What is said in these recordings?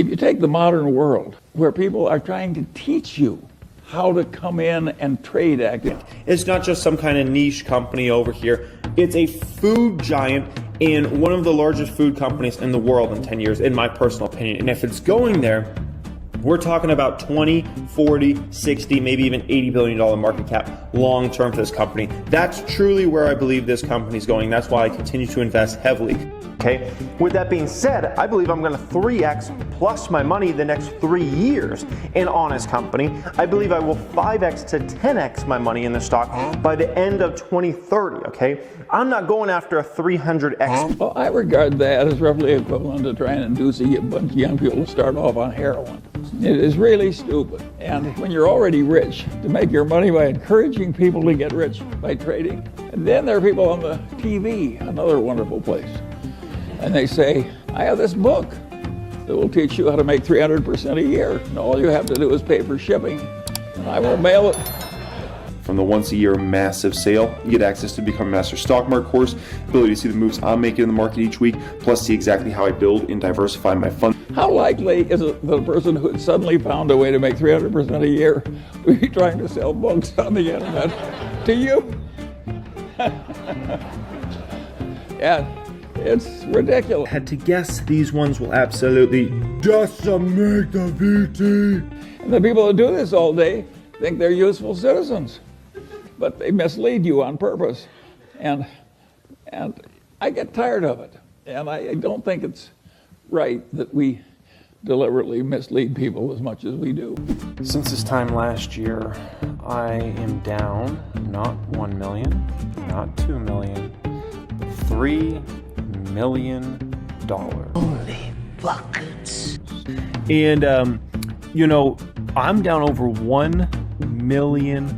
If you take the modern world, where people are trying to teach you how to come in and trade active. It's not just some kind of niche company over here. It's a food giant and one of the largest food companies in the world in 10 years, in my personal opinion. And if it's going there, we're talking about 20, 40, 60, maybe even $80 billion market cap long term for this company. That's truly where I believe this company is going. That's why I continue to invest heavily. Okay, with that being said, I believe I'm going to 3x plus my money the next 3 years in Honest Company. I believe I will 5x to 10x my money in the stock by the end of 2030, okay? I'm not going after a 300x. Well, I regard that as roughly equivalent to trying to induce a bunch of young people to start off on heroin. It is really stupid. And when you're already rich, to make your money by encouraging people to get rich by trading. And then there are people on the TV, another wonderful place. And they say, I have this book that will teach you how to make 300% a year. And all you have to do is pay for shipping, and I will mail it. From the once a year massive sale, you get access to Become a Master Stock Market course, ability to see the moves I'm making in the market each week, plus see exactly how I build and diversify my fund. How likely is it that a person who had suddenly found a way to make 300% a year would be trying to sell books on the internet to you? Yeah. It's ridiculous. I had to guess these ones will absolutely decimate the VT. And the people who do this all day think they're useful citizens, but they mislead you on purpose. And I get tired of it. And I don't think it's right that we deliberately mislead people as much as we do. Since this time last year, I am down not 1 million, not 2 million, but $3 million. Holy buckets. And, I'm down over $1 million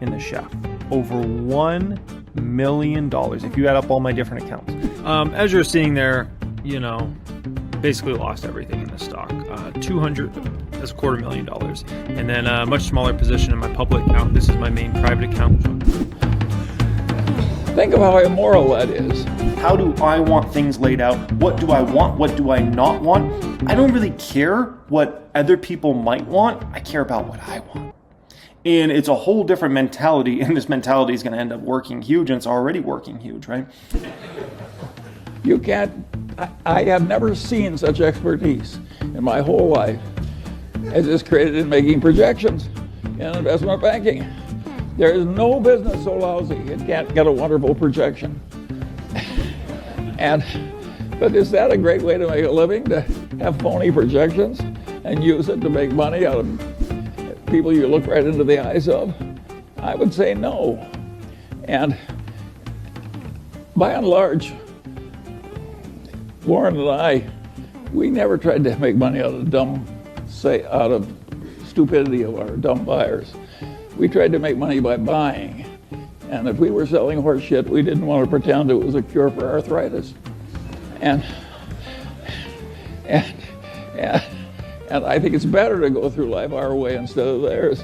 in the chef. Over $1 million if you add up all my different accounts. As you're seeing there, basically lost everything in the stock. 200, that's $250,000. And then a much smaller position in my public account. This is my main private account. Think of how immoral that is. How do I want things laid out? What do I want? What do I not want? I don't really care what other people might want. I care about what I want. And it's a whole different mentality, and this mentality is going to end up working huge, and it's already working huge, right? You can't, I have never seen such expertise in my whole life as is created in making projections in investment banking. There is no business so lousy it can't get a wonderful projection. But is that a great way to make a living, to have phony projections and use it to make money out of people you look right into the eyes of? I would say no. And by and large, Warren and I, we never tried to make money out of stupidity of our dumb buyers. We tried to make money by buying. And if we were selling horse shit, we didn't want to pretend it was a cure for arthritis. And I think it's better to go through life our way instead of theirs.